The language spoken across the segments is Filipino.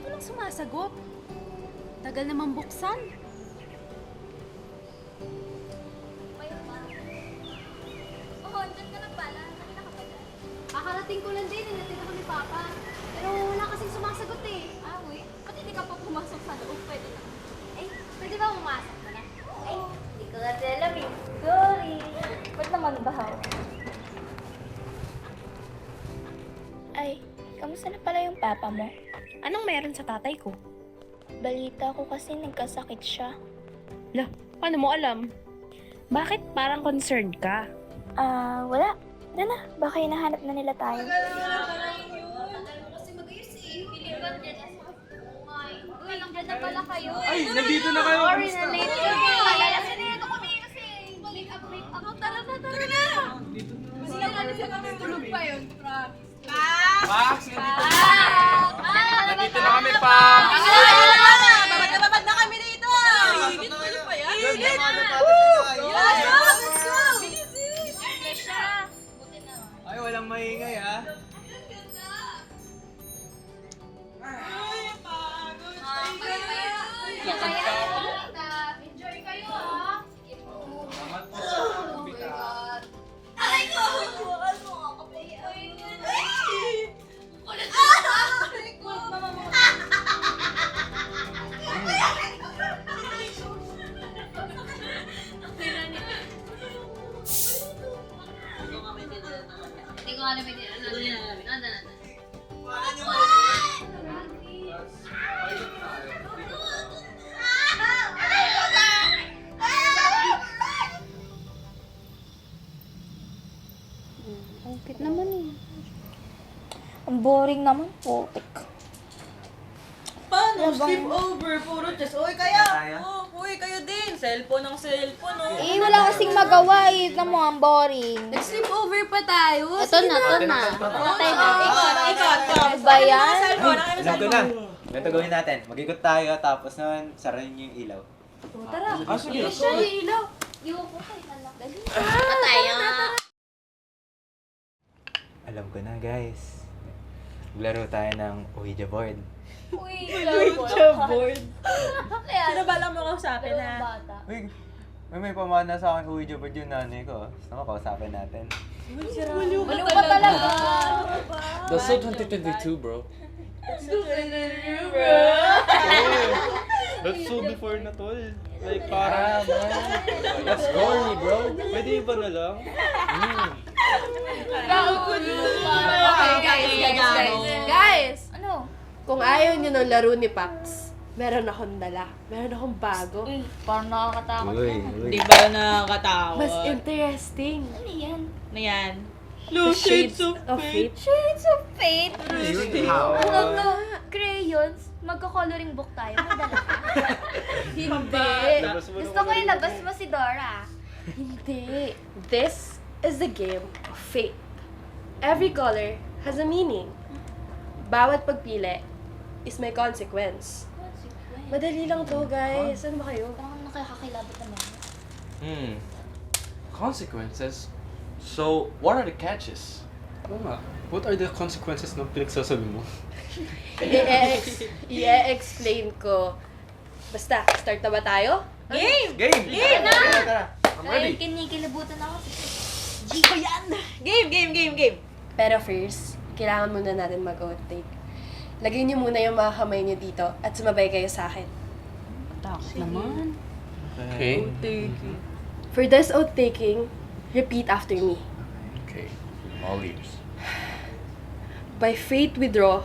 walang sumasagot? Tagal naman buksan. Oh, andyan ka na pala. Kanina ka pa dyan. Kakarating ko lang din, hinatid ako ni Papa. Pero wala kasing sumasagot eh. Ah, uy. Ba't hindi ka pa pumasok sa loob? Pwede na. Eh, pwede ba pumasok ka na? Ay, hindi ko kasi alam eh. Sorry. Ba't naman bahaw? Ay, kamusta na pala yung papa mo? Anong meron sa tatay ko? Balita ko kasi nagkasakit siya. Lah, paano mo alam? Bakit parang concerned ka? Wala. Tara na, baka hinahanap na nila tayo. Uy, andyan na pala kayo. Ay, nandito na kayo. Sorry na late kami. Kasi dito kami kasi. Balik up. Tara na. Kasi nakalisa kami. Tulog pa yun, promise. Pax, nandito na kami, Pax. Babad na kami dito. Higit tulog pa yan. Higit. Ay, walang maingay, ha? Enjoy kayo, ha? Salamat po. Oh my God. Aray ko! Ano nga kapay? Ay, kulit na! Aray ko! Mama mo! Hindi ko alam yung Ang cute naman eh. Ang boring naman po. Paano? Sleep over, puro chess. Uy, kaya! Kaya? Uy, kayo din. Cellphone ng cellphone, oh. Eh, wala kasing magawa eh. Tignan mo, ang boring. Nag-sleep over pa tayo. Ito na. Patay na. Ikaw. Ano ba yan? Cellphone, ang Alam ko na. Ganito gawin natin. Mag-ikot tayo, tapos naman sarayin niyo yung ilaw. Tara. Ah, sige. Siya yung ilaw. Patay Alam ko na, guys. Maglaro tayo ng Ouija board. board. Sino ba lang mo kausapin, ha? Uy, may pamana sa akin Ouija board yung nanay ko. Gusto mo kausapin natin? Baliw ka talaga. That's so 2022, bro. That's so before na tol. Like parang, That's corny, bro. pwede iba na lang. Okay, guys. Ano? Kung ayaw nyo ng laro ni Pax, meron akong dala. Meron akong bago. Parang nakakatakot yan. Di ba nakakatakot? Mas interesting. Ano yan? Ano yan? The Shades of Fate. Shades of Fate. How? Ano to? Crayons? Magko-coloring book tayo. May dala ka? Hindi. Gusto ko ilabas mo si Dora. Hindi. This is the game of fate. Every color has a meaning. Bawat pagpili is may consequence. Madali lang to, guys. Ano ba kayo? Parang nakakakilabot naman. Consequences? So, what are the catches? Oo nga. What are the consequences ng pinagsasabi mo? I-explain ko. Basta, start na ba tayo? Game! Game! Tara! I'm Ay, ready. kinikilabutan ako. Game! Pero first, kailangan muna natin mag-outtake. Lagay niyo muna yung mga kamay niyo dito at sumabay kayo sa akin. Okay. For this outtaking, repeat after me. Okay. All ears. By fate we draw,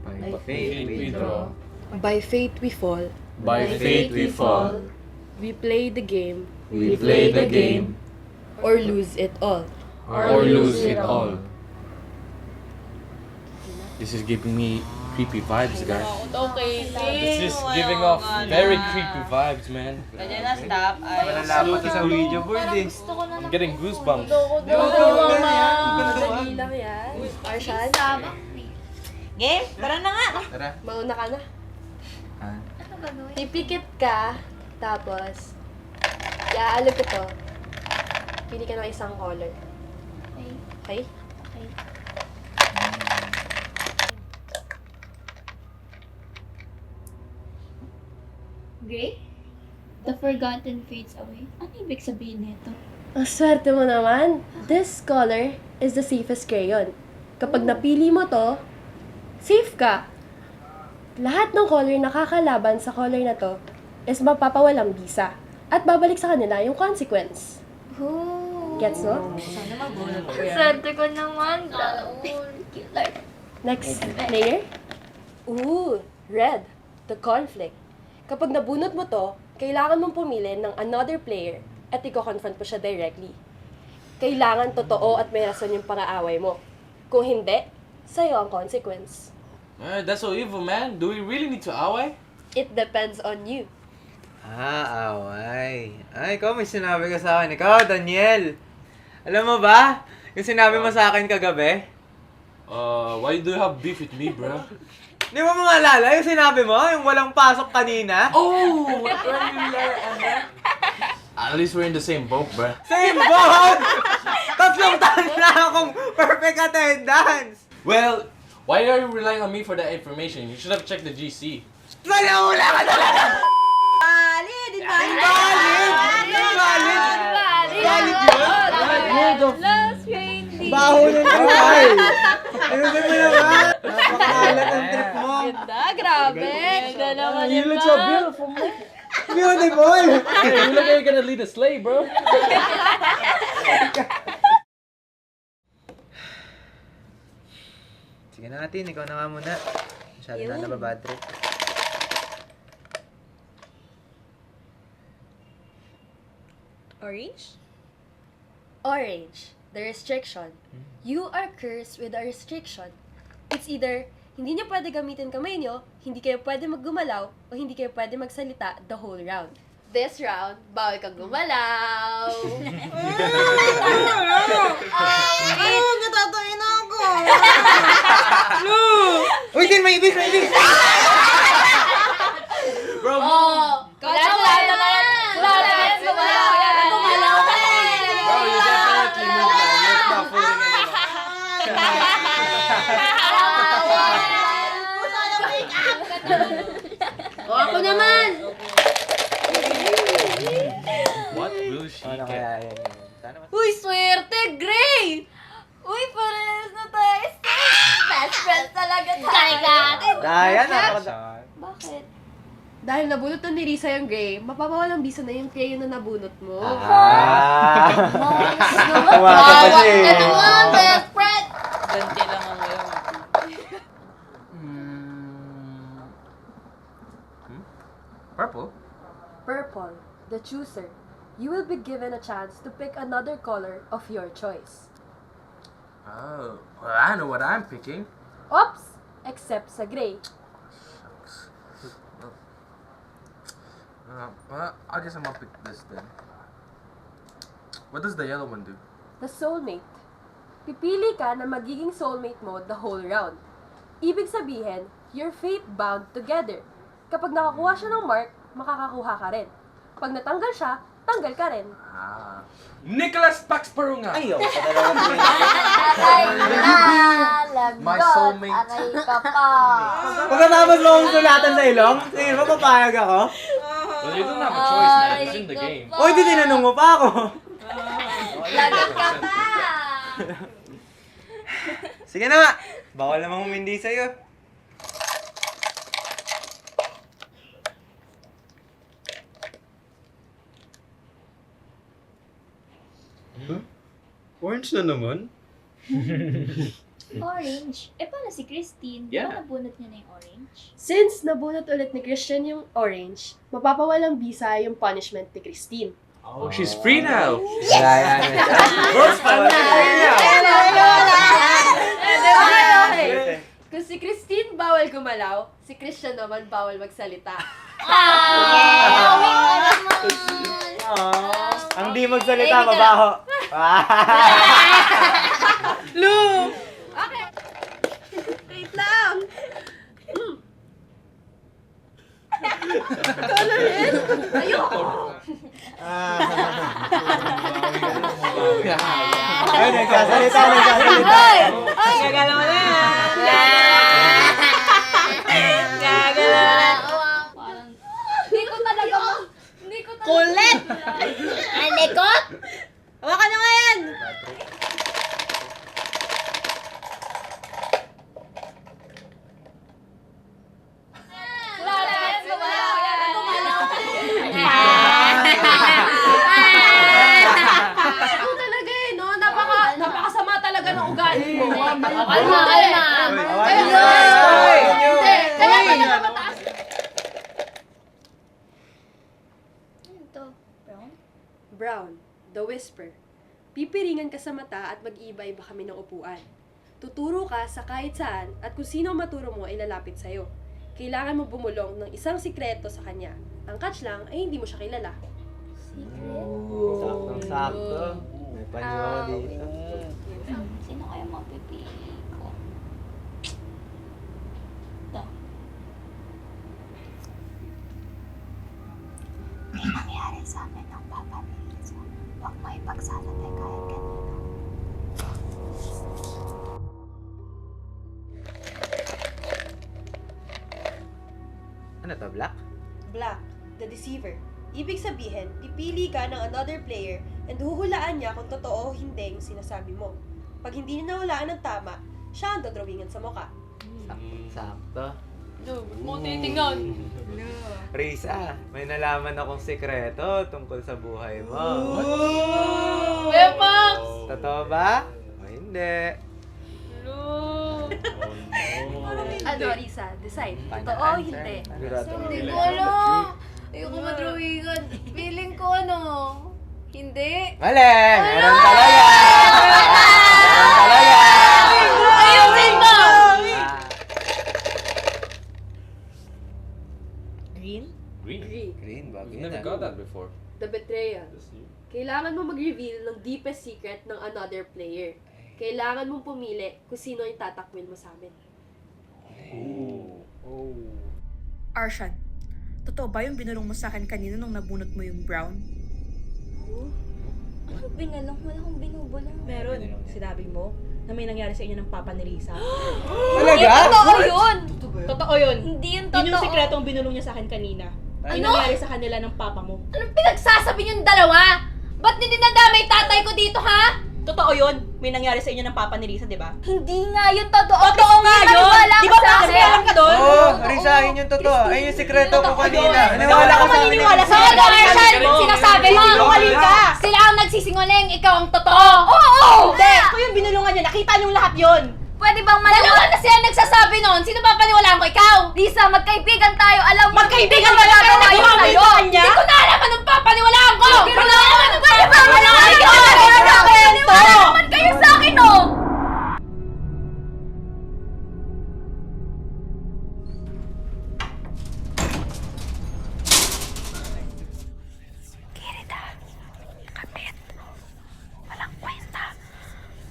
By faith we draw. by fate we fall. By faith we fall. We play the game, We play the game or lose it all. or lose it all. This is giving me creepy vibes, guys. Okay, This is giving off very creepy vibes, man. Ganyan na, stop. Malalaman to sa Ouija board eh. Gusto ko na I'm getting goosebumps. Madali lang yan. Arshan, sabak. Game? Tara na nga. Tara. mauna ka na. Ah. Ano gagawin? Pipikit ka, tapos, iaalog ko to. Pili ka ng isang color. Okay. Okay? Okay. Gray? The forgotten fades away. Ano ibig sabihin nito? Ang swerte mo naman. This color is the safest crayon. Kapag napili mo to, safe ka. Lahat ng color na kakalaban sa color na to is mapapawalang bisa. At babalik sa kanila yung consequence. Oh. Gets mo? Sana mabunod ko yan. Swerte ko naman. Killer. Next layer. Ooh, red. The conflict. Kapag nabunot mo to, kailangan mong pumili ng another player at i-confront mo siya directly. Kailangan totoo at may rason yung pang-aaway mo. Kung hindi, sa'yo ang consequence. That's so evil, man. Do we really need to away? It depends on you. Away. Ay, ikaw may sinabi ka sa akin. Ikaw, Daniel. Alam mo ba? Yung sinabi mo sa akin kagabi? Why do you have beef with me, bro? Di mo maalala yung sinabi mo? Yung walang pasok kanina? Oh! At least we're in the same boat, bro. Same boat! Tatlong taon na akong perfect attendance! Well, why are you relying on me for that information? You should have checked the GC. Nalaula ka talaga! Valid! Invalid! Valid yun! Last rain day. Baho ng buhay! Ayusin mo naman! Napakalat ang trip mo! Ganda, grabe! Ganda naman You look so beautiful, man. Beautiful! Hey, you look like you're gonna lead a sleigh, bro. Sige na natin, ikaw na nga muna. Masyado na nababad trip. Orange? Orange, the restriction. You are cursed with a restriction. It's either hindi niyo pwede gamitin kamay niyo, hindi kayo pwede maggumalaw, o hindi kayo pwede magsalita the whole round. This round, bawal kang gumalaw. Natatayin ako! Uy, din, may ibig, may ibig! Bro, Oh, bro, you definitely moved man. Let's not fooling anyone. O, ako naman! What will she Ano get? kaya yan? Sana mas... Uy, swerte! Gray! Uy, parehas na tayo. Best friends talaga tayo. Daya, napakadaan. Bakit? Dahil nabunot na ni Risa yung gray, mapapawalang bisa na yung crayon na nabunot mo. Kumaka pa siya eh. best friend! Ganti lang ang ngayon. Purple? Purple, the chooser. You will be given a chance to pick another color of your choice. Oh, well, I know what I'm picking. Oops! Except sa gray. Well, I guess I'm gonna pick this then. What does the yellow one do? The soulmate. Pipili ka na magiging soulmate mo the whole round. Ibig sabihin, you're fate bound together. Kapag nakakuha siya ng mark, makakakuha ka rin. Pag natanggal siya, tanggal ka rin. Ah. Nicholas Pax Parunga! Ayaw ka talaga. My soulmate. Pagkatapos mo akong sulatan sa ilong, tingin mo papayag ako? Well, you don't have a choice, man. It's in the game. Uy, di tinanong mo pa ako. Lagat ka pa! Sige na nga. Bawal namang humindi sa'yo. Orange na naman? Orange? Eh, paano si Christine? Yeah. Di ba nabunot niya na yung orange? Since nabunot ulit ni Christian yung orange, mapapawalang bisa yung punishment ni Christine. Oh, she's free now. Yan. First time free now. Okay. Kung si Christine bawal gumalaw, si Christian naman bawal magsalita. Ang di magsalita, mabaho. Lu! Okay. Wait lang. Ay, nagsasalita. Gagalaw na yan! Gagalaw na. Parang, Hindi ko talaga Alikot! Hawakan na nga yan! Ikaw talaga eh, no? Napakasama talaga ng ugali mo. Kalma. Kaya ba napapataas? Ano to? Brown? Brown, the whisper. Pipiringan ka sa mata at mag-iiba-iba kami ng upuan. Tuturo ka sa kahit saan at kung sino ang maturo mo ay lalapit sa'yo. Kailangan mo bumulong ng isang sikreto sa kanya. Ang catch lang ay hindi mo siya kilala. Saktong-sakto. May panyo dito. Sino kaya mapipili ko? Ito. May nangyari sa amin ng Papa Luis. Huwag mo ipagsasabi kahit kanino. Ano to, Black? Black, the deceiver. Ibig sabihin, pipili ka ng another player and huhulaan niya kung totoo o hindi yung sinasabi mo. Pag hindi niya nahulaan ng tama, siya ang dodrawingan sa mukha. Saktong-sakto. Mo titingnan. Risa, may nalaman akong sikreto tungkol sa buhay mo. Kuya Max! Totoo ba? O hindi. Ano, Risa? Decide. Final Totoo o answer. hindi? Sigurado. Hindi ko alam. Ayoko madrawingan. Feeling ko hindi. Mali! Meron talaga! Meron talaga! Ayusin mo! Ah, Green? Green. green, bagay We've never na. got that before. The betrayal. That's new. Kailangan mo mag-reveal ng deepest secret ng another player. Kailangan mong pumili kung sino yung tatakwil mo sa amin. Arshan, totoo ba yung binulong mo sa akin kanina nung nabunot mo yung brown? Ano binalong? Wala akong binubulong. Meron. Sinabi mo na may nangyari sa inyo ng papa ni Risa. Talaga? Totoo yun! Totoo yun. Hindi yun Yun yung totoo. sikretong binulong niya sa akin kanina. May Ano? nangyari sa kanila ng papa mo. Anong pinagsasabi niyong dalawa? Ba't hindi nadamay tatay ko dito, ha? Totoo yun. May nangyari sa inyo ng papa ni Risa, di ba? Hindi nga yun totoo. Totoo nga Hindi yun! maniwala Di ka ba sa akin? alam ka doon? Oo, risahin yung totoo. Ayun yung sikreto ko kanina. Hindi Naniwala ka ako sa akin. maniniwala sa Ano, Arshan? Sinasabi mo? Sinungaling ka! Sila ang nagsisinungaling, ikaw ang totoo. Oo! Hindi! Ako yung binulungan niya. Nakita niyong lahat yun. Pwede bang maniwala? Dalawa na sila nagsasabi nun. Sino ba paniwalaan ko? Ikaw? Lisa, magkaibigan tayo. Alam mo, Magkaibigan hindi ko ba tayo? nagagawa yun Nagawa mo sa'yo. ito kanya? Hindi ko na alam anong papaniwalaan ko. Hindi ko na alam anong papaniwalaan ko. Paniwala naman kayo sa akin, oh! Walang kwenta.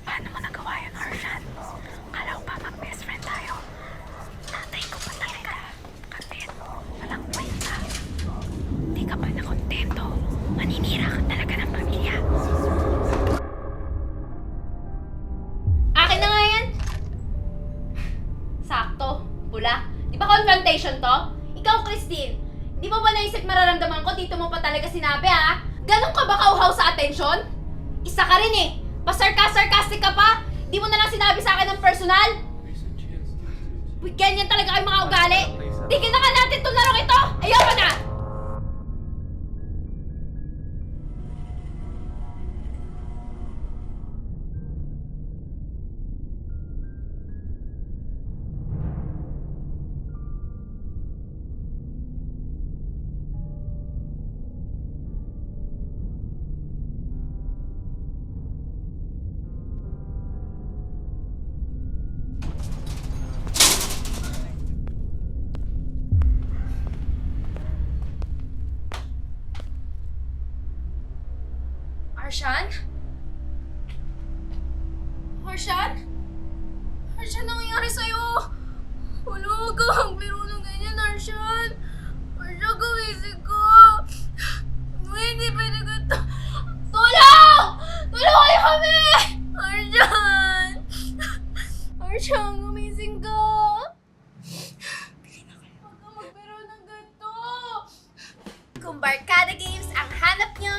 Paano mo nagawa yun, Arshan? Kala ko ba mag-best friend tayo? Tatay ko pa talaga. Kapit, walang kwenta. Di ka pa nakontento. Maninira ka talaga ng pamilya. Akin na nga yan. Sakto. Pula. Di ba confrontation to? Ikaw, Christine. Di mo ba naisip mararamdaman ko? Dito mo pa talaga sinabi, ha? Ganon ka ba kauhaw sa atensyon? Isa ka rin eh. Pasarkas-sarcastic ka pa? Di mo na lang sinabi sa akin ng personal? Uy, ganyan talaga kayo mga ugali. Tigil na nga natin itong larong ito. Ayoko na! Arshan? Arshan? Arshan, anong nangyari sa'yo? Wala, huwag ka magbiro ng ganyan, Arshan. Arshan, gumising ko. Hindi pwede ganito. Tulong! Tulong kayo kami! Arshan! Arshan, gumising ka. Huwag ka magbiro ng ganito. Kung Barkada Games ang hanap nyo,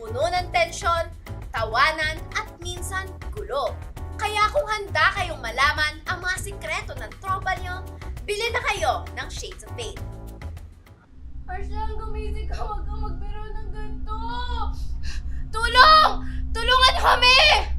puno ng tensyon, tawanan at minsan gulo. Kaya kung handa kayong malaman ang mga sikreto ng tropa nyo, bili na kayo ng Shades of Fate. Arshan, gumising ka. Huwag kang magbiro ng ganito. Tulong! Tulungan niyo kami!